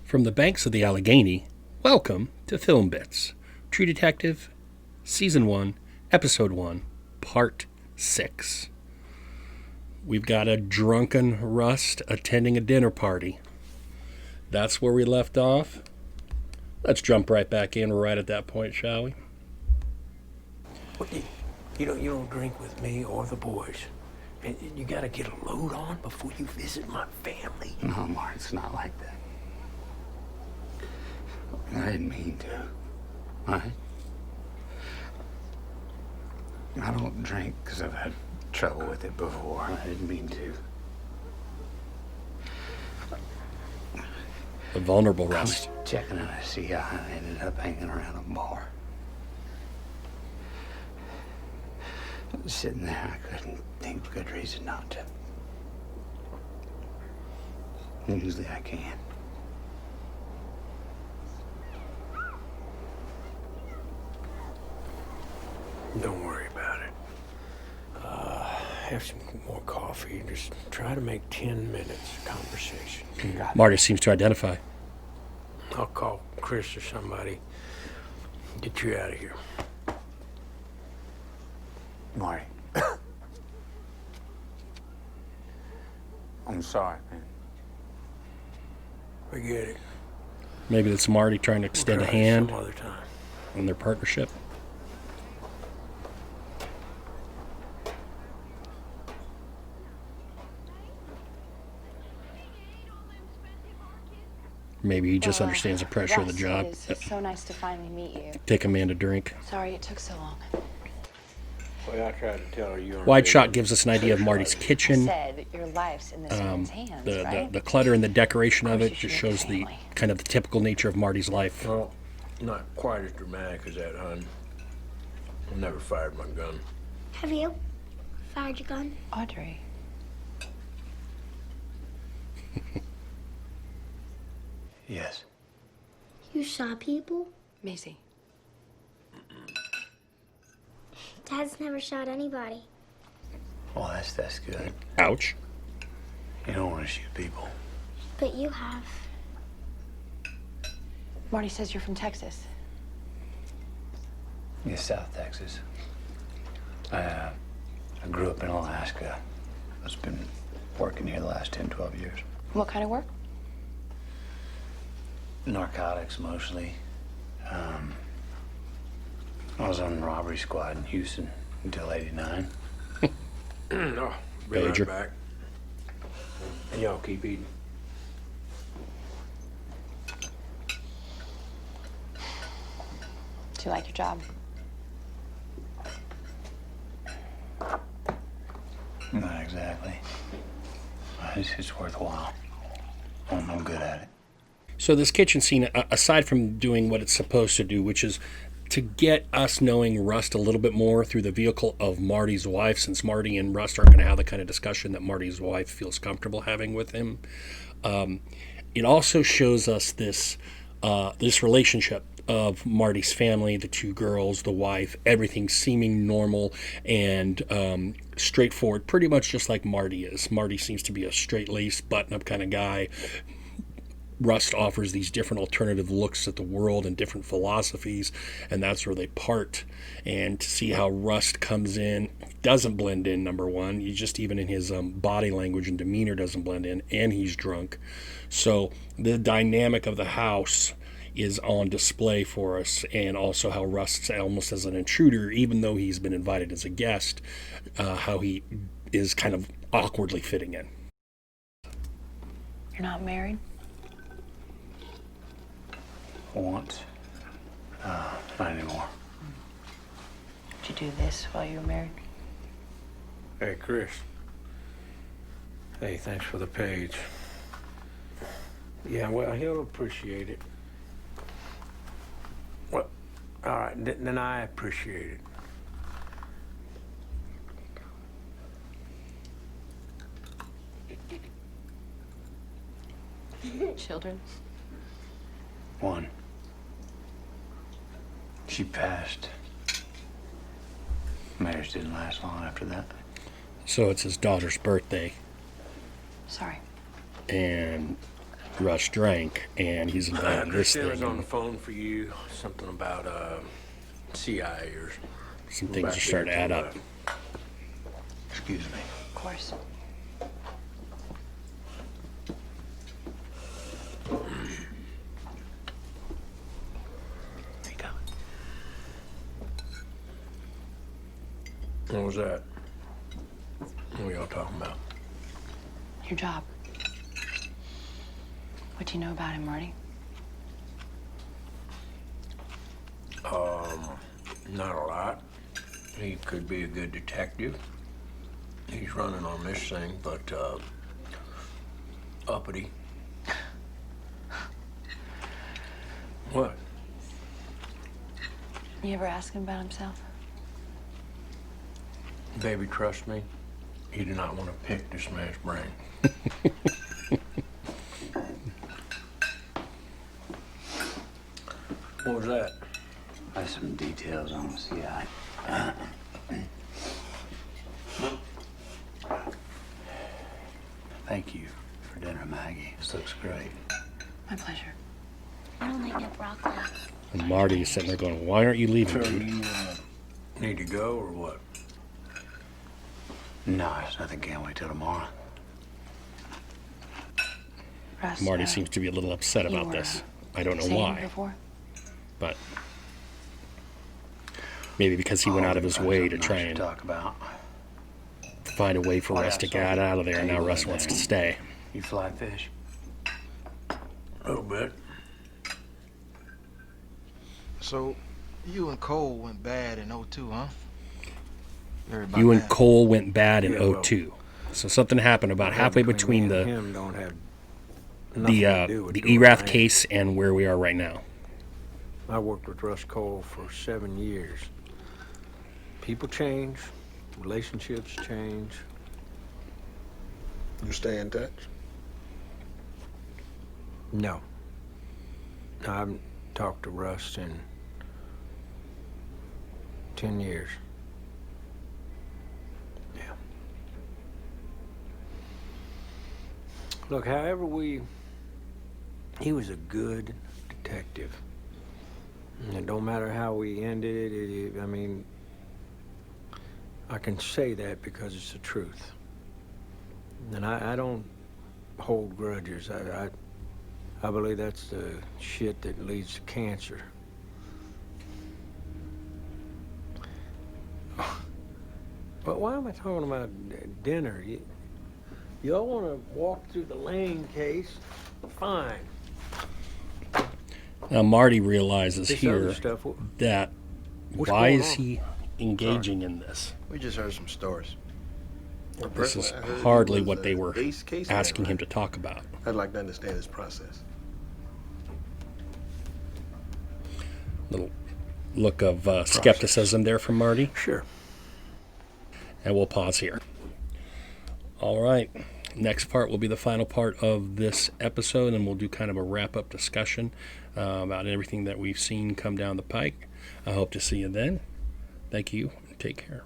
From the banks of the Allegheny, welcome to Film Bits, True Detective, Season 1, Episode 1, Part 6. We've got a drunken Rust attending a dinner party. That's where we left off. Let's jump right back in right at that point, shall we? What, you don't drink with me or the boys. And you gotta get a load on before you visit my family. No, Mark, it's not like that. I didn't mean to. Right? I don't drink because I've had trouble with it before. I didn't mean to. The vulnerable I Rust. was checking out a CI and I ended up hanging around a bar. I was sitting there, I couldn't think of a good reason not to. Usually I can. Don't worry about it. Have some more coffee and just try to make 10 minutes of conversation. Marty seems to identify. I'll call Chris or somebody. Get you out of here. Marty. I'm sorry, man. Forget it. Maybe it's Marty trying to extend a Try it hand some other time. in their partnership. Maybe he just understands the pressure of the job. It's so nice to finally meet you. Take a man to drink. Sorry it took so long. Well, I tried to tell her you Wide shot gives us an idea of Marty's I kitchen. said your life's in this man's hands, right? The clutter and the decoration of Of course it you just should make shows a the family. kind of the typical nature of Marty's life. Well, not quite as dramatic as that, hon. I never fired my gun. Have you fired your gun? Audrey. Yes. You shot people? Macy. Dad's never shot anybody. Well, that's good. Ouch. You don't want to shoot people. But you have. Marty says you're from Texas. Yeah, South Texas. I grew up in Alaska. I've been working here the last 10, 12 years. What kind of work? Narcotics, mostly. I was on the robbery squad in Houston until '89. Oh, be Pager. right back. And y'all keep eating. Do you like your job? Not exactly. It's worthwhile. I'm good at it. So this kitchen scene, aside from doing what it's supposed to do, which is to get us knowing Rust a little bit more through the vehicle of Marty's wife, since Marty and Rust aren't going to have the kind of discussion that Marty's wife feels comfortable having with him. It also shows us this relationship of Marty's family, the two girls, the wife, everything seeming normal and straightforward, pretty much just like Marty is. Marty seems to be a straight-laced, button-up kind of guy. Rust offers these different alternative looks at the world and different philosophies, and that's where they part. And to see how Rust comes in, doesn't blend in, number one. He just, even in his body language and demeanor, doesn't blend in, and he's drunk. So the dynamic of the house is on display for us, and also how Rust's almost as an intruder, even though he's been invited as a guest, how he is kind of awkwardly fitting in. You're not married? Once. Not anymore. Did you do this while you were married? Hey, Chris. Hey, thanks for the page. Yeah, well, he'll appreciate it. Well, all right, then I appreciate it. Children? One. She passed. Marriage didn't last long after that. So it's his daughter's birthday, Sorry. and Rush drank, and he's involved in this Christine was on the thing. phone for you. Something about CIA or Some things back are starting to there add the up. left. Excuse me. Of course. There you go. What was that? What y'all talking about? Your job. What do you know about him, Marty? Not a lot. He could be a good detective. He's running on this thing, but uppity. What? You ever ask him about himself? Baby, trust me. He did not want to pick this man's brain. What was that? That's some details on the CI. Thank you for dinner, Maggie. This looks great. My pleasure. I don't like no broccoli. And Marty's sitting there going, "Why aren't you leaving, So dude?" you need to go or what? No, it's nothing. Can't wait till tomorrow. Russ, Marty seems to be a little upset you about were this. I don't know saying why, before? but maybe because he went out of his way to Something try nice and talk about. find a way for Oh, Russ yeah, to so get out of there, and now table Russ in wants to there. stay. You fly fish? A little bit. So, you and Cole went bad in '02, huh? Heard about You and that. Cole went bad in Yeah, well, 02. So something happened about halfway between me and the him don't have nothing to do with the doing ERAF that. case and where we are right now. I worked with Russ Cole for 7 years. People change, relationships change. You stay in touch? No. I haven't talked to Russ in 10 years. Yeah. Look, he was a good detective. And it don't matter how we ended it, I mean, I can say that because it's the truth. And I don't hold grudges. I believe that's the shit that leads to cancer. But why am I talking about dinner? Y'all want to walk through the Lane case? Fine. Now Marty realizes This here other stuff, that What's why going is on? he engaging in this? We just heard some stories. Well, This is personally, I heard hardly it was what they a were base case asking man, him to right? talk about. I'd like to understand his process. Little look of skepticism there from Marty. sure. And we'll pause here. All right. Next part will be the final part of this episode, and we'll do kind of a wrap-up discussion about everything that we've seen come down the pike. I hope to see you then. Thank you. Take care.